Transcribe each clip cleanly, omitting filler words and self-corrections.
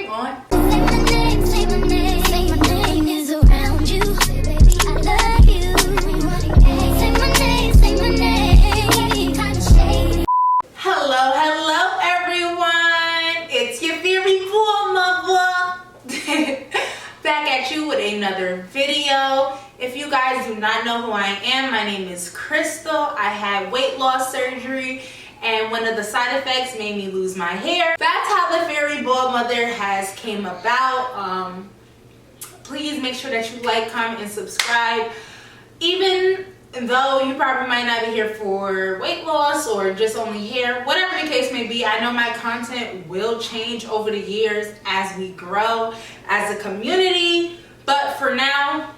on. Say my name, say my name, say my name is around you. Baby, I love you. Say my name, say my name. Kinda shady. Hello everyone. It's your very boy mother. Back at you with another video. If you guys do not know who I am, my name is Crystal. I had weight loss surgery and one of the side effects made me lose my hair. That's how the fairy bald mother has came about. Please make sure that you like, comment, and subscribe. Even though you probably might not be here for weight loss or just only hair, whatever the case may be, I know my content will change over the years as we grow as a community. But for now,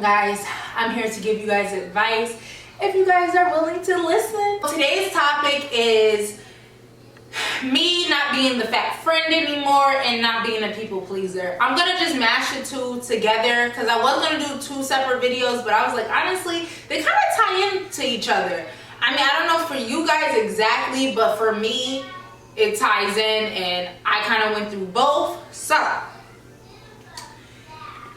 guys, I'm here to give you guys advice if you guys are willing to listen. Today's topic is me not being the fat friend anymore and not being a people pleaser. I'm gonna just mash the two together because I was gonna do two separate videos, but I was like, honestly, they kind of tie into each other. I mean, I don't know for you guys exactly, but for me, it ties in, and I kind of went through both. So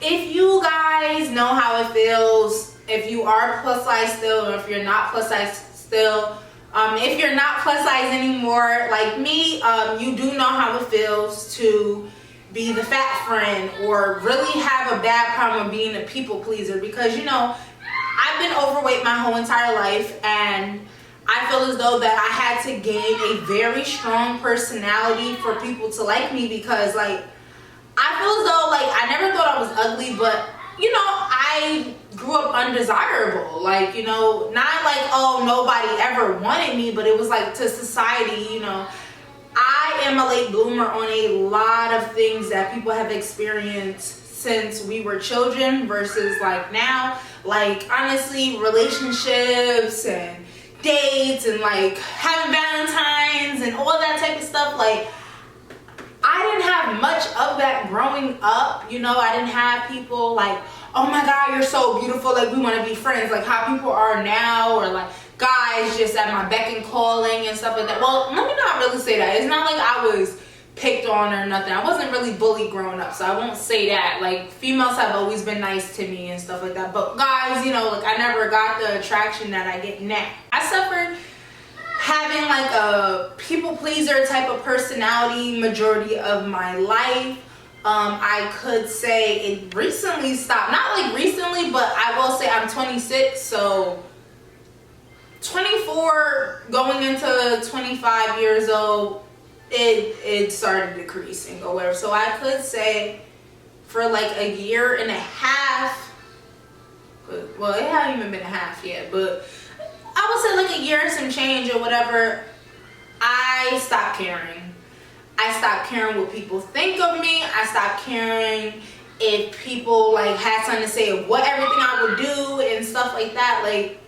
if you guys know how it feels, if you are plus size still, or if you're not plus size still, if you're not plus size anymore like me, you do know how it feels to be the fat friend or really have a bad problem of being a people pleaser, because, you know, I've been overweight my whole entire life, and I feel as though that I had to gain a very strong personality for people to like me, because, like, I feel as though, like, I never thought I was ugly, but, you know, I grew up undesirable. Like, you know, not like, oh, nobody ever wanted me, but it was like to society, you know. I am a late bloomer on a lot of things that people have experienced since we were children versus like now. Like, honestly, relationships and dates and like having Valentine's and all that type of stuff, like, I didn't have much of that growing up. You know, I didn't have people like, oh my God, you're so beautiful, like we want to be friends, like how people are now, or like guys just at my beck and calling and stuff like that. Well, let me not really say that. It's not like I was picked on or nothing. I wasn't really bullied growing up, so I won't say that. Like, females have always been nice to me and stuff like that, but guys, you know, like I never got the attraction that I get now. I suffered having like a people pleaser type of personality majority of my life. I could say it recently stopped. Not like recently, but I will say I'm 26, so 24 going into 25 years old, it started decreasing or whatever. So I could say for like a year and a half, well, it hasn't even been a half yet, but I would say like a year and some change or whatever, I stopped caring. I stopped caring what people think of me. I stopped caring if people like had something to say of what everything I would do and stuff like that. Like,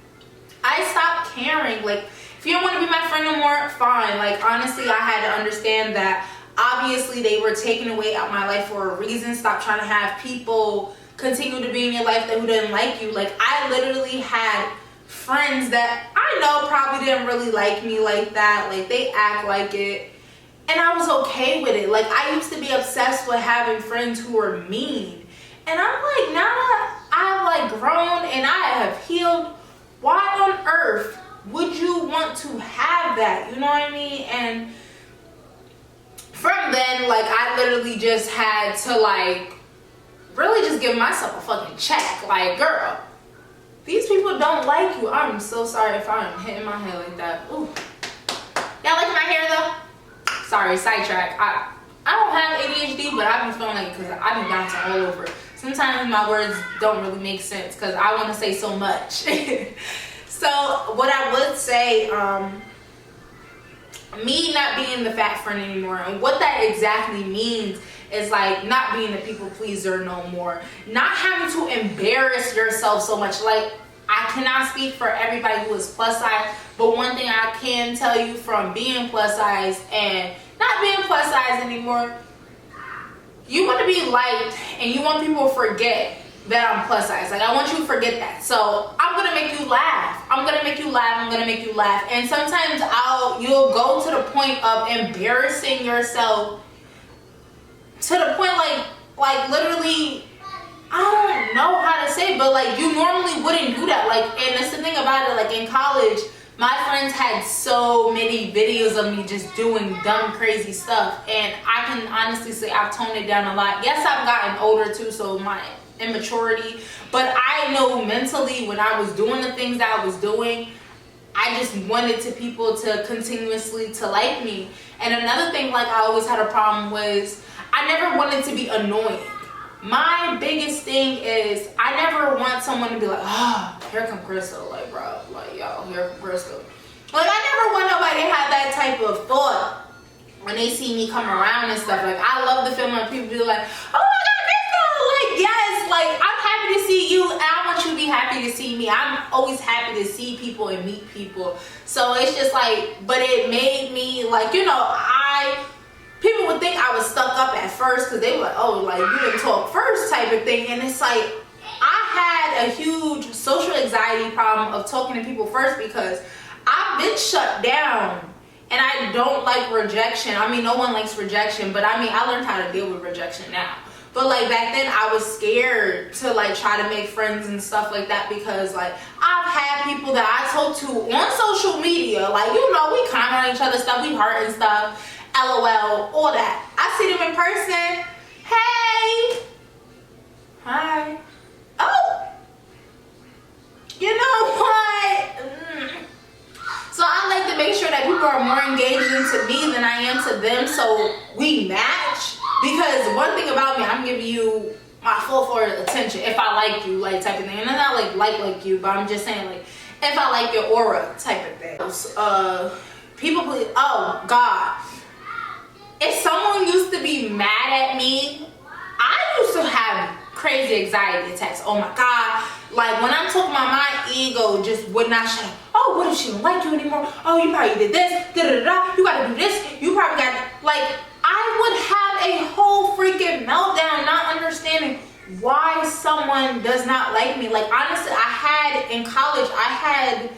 I stopped caring. Like, if you don't want to be my friend no more, fine. Like, honestly, I had to understand that obviously they were taking away out my life for a reason. Stop trying to have people continue to be in your life that who didn't like you. Like, I literally had friends that I know probably didn't really like me like that. Like, they act like it, and I was okay with it. Like, I used to be obsessed with having friends who were mean, and I'm like, now that I've like grown and I have healed, why on earth would you want to have that? You know what I mean? And from then, like, I literally just had to like really just give myself a fucking check. Like, girl, these people don't like you. I'm so sorry if I'm hitting my head like that. Ooh. Y'all like my hair though? Sorry, sidetrack. I don't have ADHD, but I be feeling like, because I be bouncing all over. Sometimes my words don't really make sense because I want to say so much. So what I would say, me not being the fat friend anymore, and what that exactly means is like not being a people pleaser no more, not having to embarrass yourself so much. Like, I cannot speak for everybody who is plus size, but one thing I can tell you from being plus size and not being plus size anymore, you want to be liked and you want people to forget that I'm plus size. Like, I want you to forget that. So I'm gonna make you laugh. I'm gonna make you laugh. I'm gonna make you laugh. And sometimes you'll go to the point of embarrassing yourself to the point like literally, I don't know how to say it, but like you normally wouldn't do that. Like, and that's the thing about it, like in college, my friends had so many videos of me just doing dumb, crazy stuff. And I can honestly say I've toned it down a lot. Yes, I've gotten older too, so my immaturity. But I know mentally when I was doing the things that I was doing, I just wanted to people to continuously to like me. And another thing, like I always had a problem was I never wanted to be annoying. My biggest thing is I never want someone to be like, oh, here come Crystal, like bro, like yo, here come Crystal. Like I never want nobody to have that type of thought when they see me come around and stuff. Like I love the feeling when people be like, oh my god, Crystal, like yes, like I'm happy to see you and I want you to be happy to see me. I'm always happy to see people and meet people. So it's just like, but it made me like, you know, people would think I was stuck up at first because they were like, oh, like you didn't talk first type of thing. And it's like, I had a huge social anxiety problem of talking to people first because I've been shut down and I don't like rejection. I mean, no one likes rejection, but I mean, I learned how to deal with rejection now. But like back then I was scared to like try to make friends and stuff like that because like I've had people that I talk to on social media, like, you know, we comment on each other's stuff, we heart and stuff. LOL, all that. I see them in person. Hey. Hi. Oh. You know what? So I like to make sure that people are more engaged into me than I am to them so we match. Because one thing about me, I'm giving you my full forward attention if I like you, like type of thing. And I'm not like you, but I'm just saying like if I like your aura type of thing. People please, oh God. If someone used to be mad at me, I used to have crazy anxiety attacks. Oh my God. Like when I'm talking about my ego just would not shut up. Oh, what if she don't like you anymore? Oh, you probably did this. Da, da, da. You gotta do this. You probably got, like, I would have a whole freaking meltdown not understanding why someone does not like me. Like honestly, in college, I had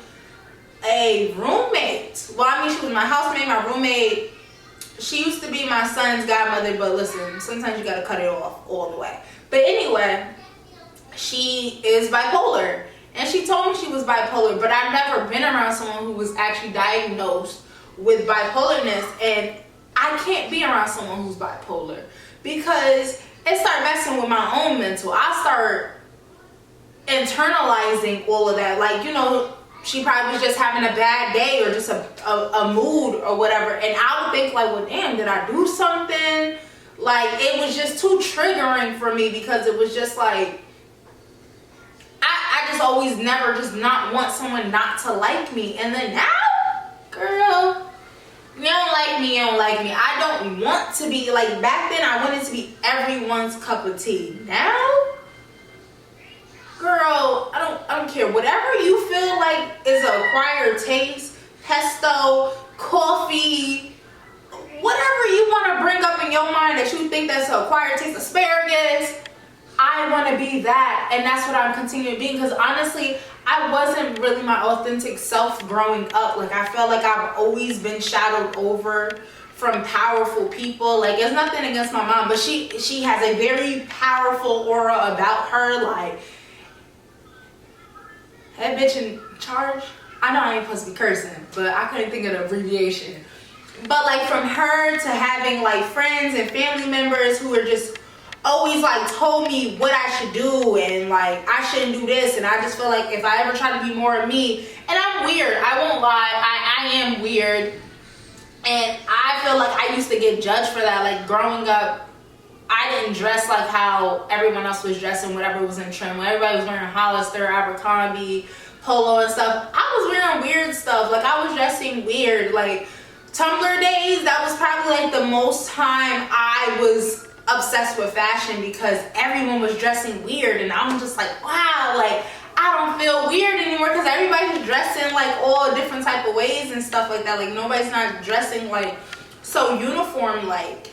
a roommate. Well, I mean, she was my housemate, my roommate. She used to be my son's godmother, but listen, sometimes you gotta cut it off all the way. But anyway, she is bipolar. And she told me she was bipolar, but I've never been around someone who was actually diagnosed with bipolarness. And I can't be around someone who's bipolar because it started messing with my own mental. I start internalizing all of that. Like, you know, she probably was just having a bad day or just a mood or whatever. And I would think like, well, damn, did I do something? Like, it was just too triggering for me because it was just like, I just always never just not want someone not to like me. And then now, girl, you don't like me, you don't like me. I don't want to be, like back then I wanted to be everyone's cup of tea. Now, girl, I don't care. Whatever you feel like is an acquired taste, pesto, coffee, whatever you want to bring up in your mind that you think that's an acquired taste, asparagus, I want to be that. And that's what I'm continuing being because honestly, I wasn't really my authentic self growing up. Like I felt like I've always been shadowed over from powerful people. Like it's nothing against my mom, but she has a very powerful aura about her. Like, that bitch in charge. I know I ain't supposed to be cursing, but I couldn't think of the abbreviation. But like from her to having like friends and family members who are just always like told me what I should do and like I shouldn't do this, and I just feel like if I ever try to be more of me, and I'm weird, I won't lie, I am weird, and I feel like I used to get judged for that. Like growing up, I didn't dress like how everyone else was dressing, whatever was in trend. When everybody was wearing Hollister, Abercrombie, Polo and stuff, I was wearing weird stuff. Like I was dressing weird. Like Tumblr days, that was probably like the most time I was obsessed with fashion because everyone was dressing weird, and I'm just like, wow, like I don't feel weird anymore because everybody's dressing like all different type of ways and stuff like that. Like nobody's not dressing like so uniform like.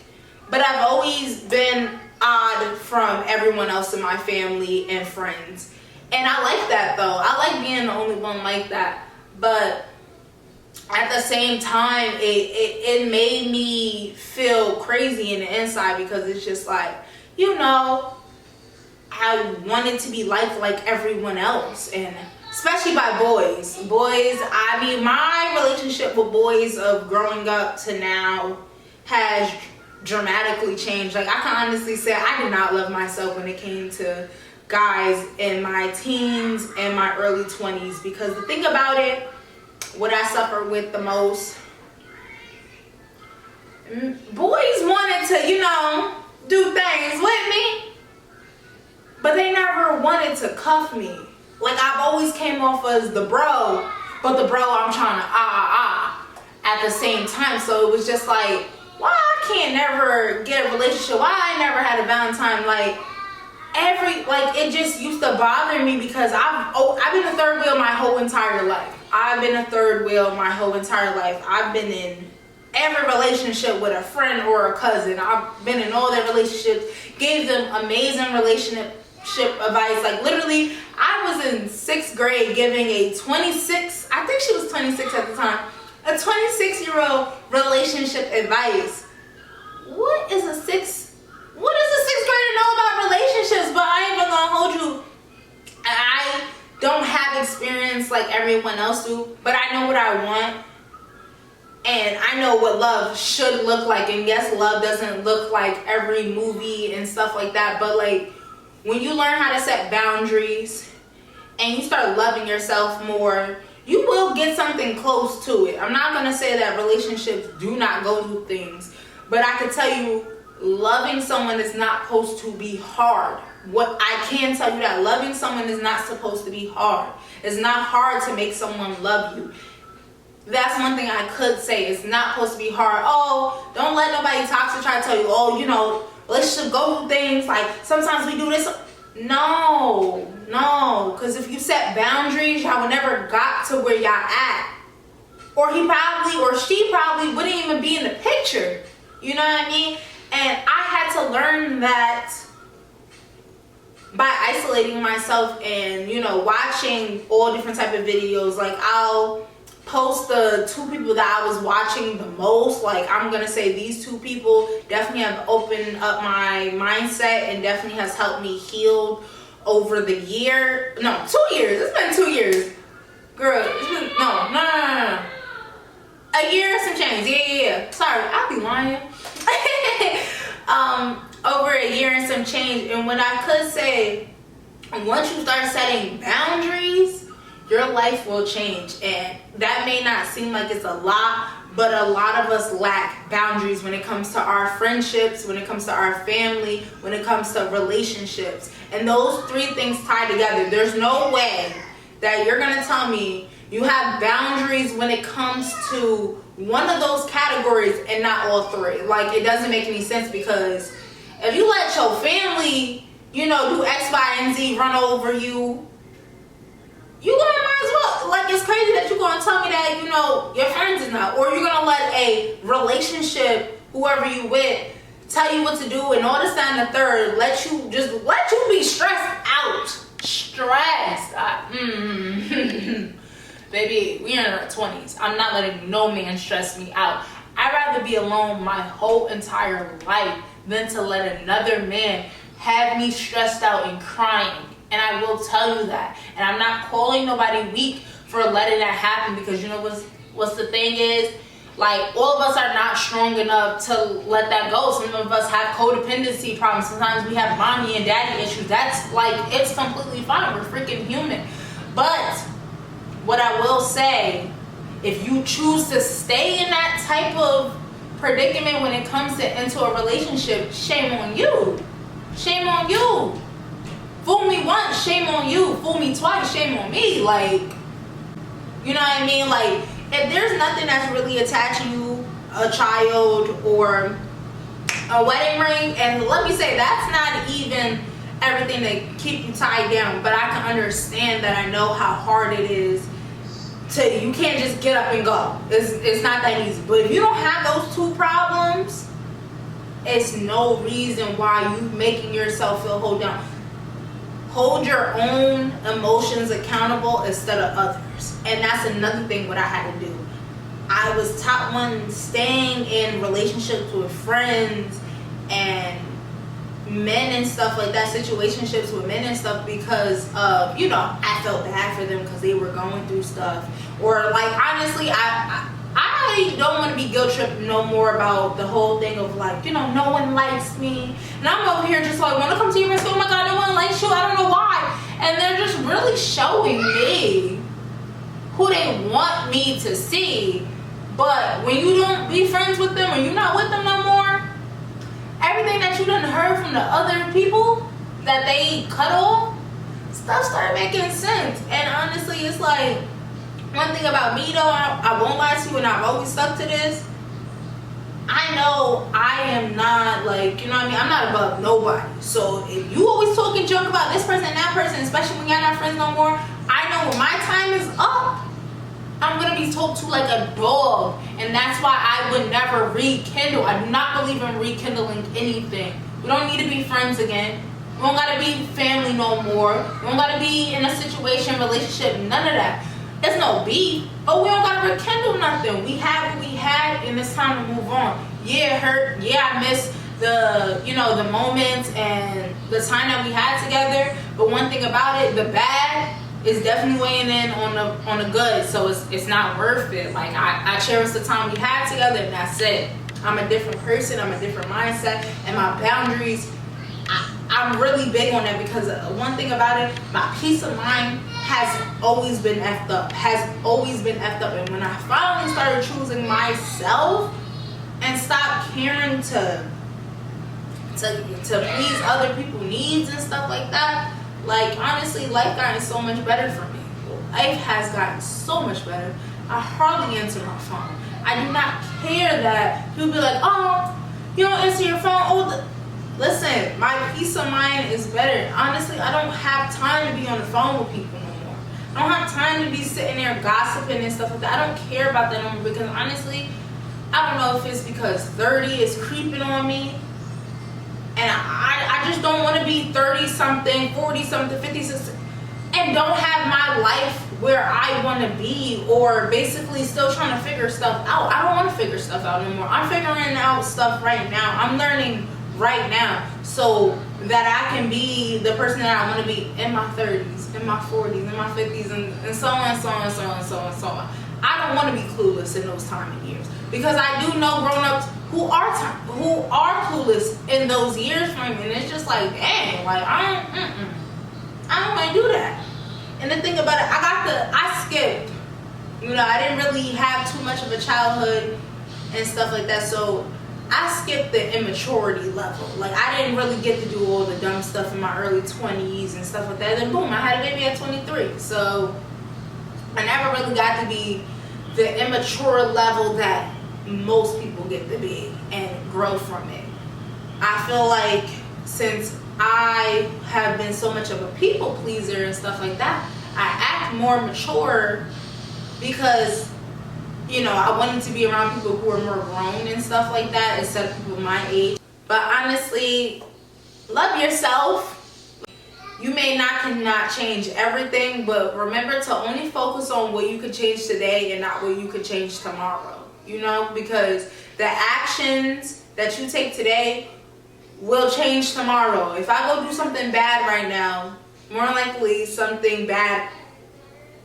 But I've always been odd from everyone else in my family and friends, and I like that though. I like being the only one like that. But at the same time, it made me feel crazy in the inside, because it's just like, you know, I wanted to be liked like everyone else, and especially by boys. I mean, my relationship with boys of growing up to now has dramatically changed. Like, I can honestly say I did not love myself when it came to guys in my teens and my early 20s, because the thing about it, what I suffered with the most, boys wanted to, you know, do things with me, but they never wanted to cuff me. Like, I've always came off as the bro, but the bro I'm trying to at the same time. So it was just like, why I can't never get a relationship? Why I never had a Valentine? Like, it just used to bother me, because I've been a third wheel my whole entire life. I've been in every relationship with a friend or a cousin. I've been in all their relationships, gave them amazing relationship advice. Like, literally, I was in 6th grade giving a 26, I think she was 26 at the time, a 26-year-old relationship advice. What does a 6th grader know about relationships? But I ain't even gonna hold you, I don't have experience like everyone else do, but I know what I want, and I know what love should look like. And yes, love doesn't look like every movie and stuff like that, but like, when you learn how to set boundaries and you start loving yourself more, you will get something close to it. I'm not gonna say that relationships do not go through things, but I can tell you, loving someone is not supposed to be hard. What I can tell you, that loving someone is not supposed to be hard. It's not hard to make someone love you. That's one thing I could say. It's not supposed to be hard. Oh, don't let nobody toxic try to tell you, oh, you know, let's go through things. Like, sometimes we do this. No. Because if you set boundaries, y'all would never got to where y'all at. Or he probably, or she probably wouldn't even be in the picture. You know what I mean? And I had to learn that by isolating myself and, you know, watching all different type of videos. Like, I'll post the 2 people that I was watching the most. Like, I'm gonna say these 2 people definitely have opened up my mindset and definitely has helped me heal over the year. No, 2 years. It's been 2 years. Girl, it's been, no. A year and some change. Yeah. Sorry, I'll be lying. Over a year and some change. And what I could say, once you start setting boundaries, your life will change. And that may not seem like it's a lot, but a lot of us lack boundaries when it comes to our friendships, when it comes to our family, when it comes to relationships. And those 3 things tie together. There's no way that you're gonna tell me you have boundaries when it comes to one of those categories and not all 3. Like, it doesn't make any sense, because if you let your family, you know, do X, Y, and Z, run over you, you gonna might as well, like, it's crazy that you're gonna tell me that, you know, your friends is not, or you're gonna let a relationship, whoever you with, tell you what to do, and all this and the third, let you be stressed out. Baby, we are in our 20s. I'm not letting no man stress me out. I'd rather be alone my whole entire life than to let another man have me stressed out and crying. And I will tell you that. And I'm not calling nobody weak for letting that happen, because you know what's the thing is? Like, all of us are not strong enough to let that go. Some of us have codependency problems. Sometimes we have mommy and daddy issues. That's like, it's completely fine. We're freaking human. But what I will say, if you choose to stay in that type of predicament when it comes to into a relationship, shame on you. Shame on you. Fool me once, shame on you. Fool me twice, shame on me. Like, you know what I mean? Like, if there's nothing that's really attaching you, a child or a wedding ring, and let me say, that's not even everything to keep you tied down, but I can understand that. I know how hard it is to, you can't just get up and go. It's not that easy. But if you don't have those 2 problems, it's no reason why you making yourself feel hold down. Hold your own emotions accountable instead of others. And that's another thing what I had to do. I was top one staying in relationships with friends and men and stuff like that, situationships with men and stuff, because of, you know, I felt bad for them because they were going through stuff. Or like, honestly, I don't want to be guilt tripped no more about the whole thing of like, you know, no one likes me, and I'm over here just like, when I come to you and say, oh my god, no one likes you, I don't know why. And they're just really showing me who they want me to see. But when you don't be friends with them or you're not with them no more, everything that you done heard from the other people that they cut off, stuff started making sense. And honestly, it's like, one thing about me though, I won't lie to you, and I've always stuck to this. I know I am not like, you know what I mean, I'm not above nobody. So if you always talking junk about this person and that person, especially when y'all not friends no more, I know when my time is up, I'm gonna be talked to like a dog. And that's why I would never rekindle. I do not believe in rekindling anything. We don't need to be friends again. We don't gotta be family no more. We don't gotta be in a situation, relationship, none of that. There's no beef, but we don't gotta rekindle nothing. We had what we had, and it's time to move on. Yeah, it hurt. Yeah, I miss the, you know, the moments and the time that we had together. But one thing about it, the bad is definitely weighing in on the good. So it's not worth it. Like I cherish the time we had together, and that's it. I'm a different person. I'm a different mindset, and my boundaries, I'm really big on that, because one thing about it, my peace of mind has always been effed up. And when I finally started choosing myself and stopped caring to please other people's needs and stuff like that, like honestly, life gotten so much better for me. Life has gotten so much better. I hardly answer my phone. I do not care that people be like, oh, you don't answer your phone. Oh, listen, my peace of mind is better. Honestly, I don't have time to be on the phone with people no more. I don't have time to be sitting there gossiping and stuff like that. I don't care about that no more, because honestly, I don't know if it's because 30 is creeping on me, and I just don't want to be 30 something, 40 something, 50 something, and don't have my life where I want to be, or basically still trying to figure stuff out. I don't want to figure stuff out no more. I'm figuring out stuff right now. I'm learning right now, so that I can be the person that I want to be in my 30s, in my 40s, in my 50s, and so on, so on, so on, so on, so on. I don't want to be clueless in those time of years, because I do know grown-ups who are clueless in those years frame, and it's just like, dang, like I don't want to do that. And the thing about it, I skipped. You know, I didn't really have too much of a childhood and stuff like that, so I skipped the immaturity level. Like, I didn't really get to do all the dumb stuff in my early 20s and stuff like that. Then boom, I had a baby at 23. So I never really got to be the immature level that most people get to be and grow from it. I feel like since I have been so much of a people pleaser and stuff like that, I act more mature, because, you know, I wanted to be around people who are more grown and stuff like that instead of people my age. But honestly, love yourself. You may cannot change everything, but remember to only focus on what you could change today and not what you could change tomorrow. You know, because the actions that you take today will change tomorrow. If I go do something bad right now, more likely something bad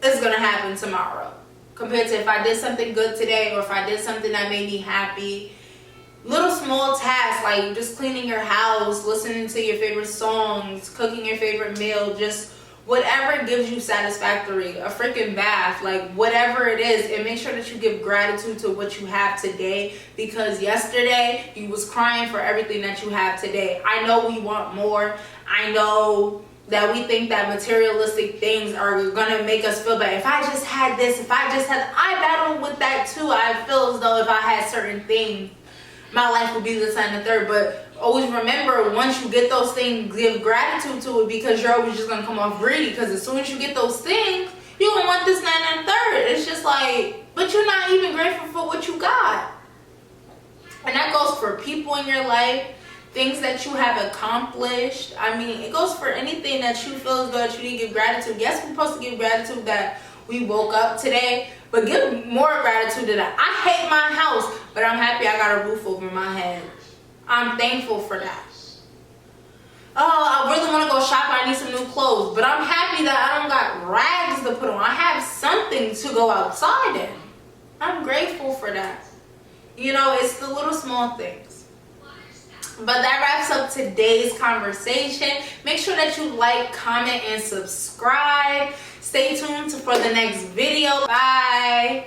is gonna happen tomorrow, compared to if I did something good today, or if I did something that made me happy. Little small tasks like just cleaning your house, listening to your favorite songs, cooking your favorite meal, just whatever gives you satisfactory, a freaking bath, like whatever it is, and make sure that you give gratitude to what you have today, because yesterday you was crying for everything that you have today. I know we want more. I know that we think that materialistic things are gonna make us feel better. If I just had this, I battle with that too. I feel as though if I had certain things, my life would be this and the third. But always remember, once you get those things, give gratitude to it, because you're always just gonna come off greedy, because as soon as you get those things, you're gonna want this, that, and the third. It's just like, but you're not even grateful for what you got. And that goes for people in your life, things that you have accomplished. I mean, it goes for anything that you feel as though that you need to give gratitude. Yes, we're supposed to give gratitude that we woke up today, But give more gratitude to that. I hate my house, but I'm happy I got a roof over my head. I'm thankful for that. Oh, I really want to go shopping. I need some new clothes. But I'm happy that I don't got rags to put on. I have something to go outside in. I'm grateful for that. You know, it's the little small things. But that wraps up today's conversation. Make sure that you like, comment, and subscribe. Stay tuned for the next video. Bye.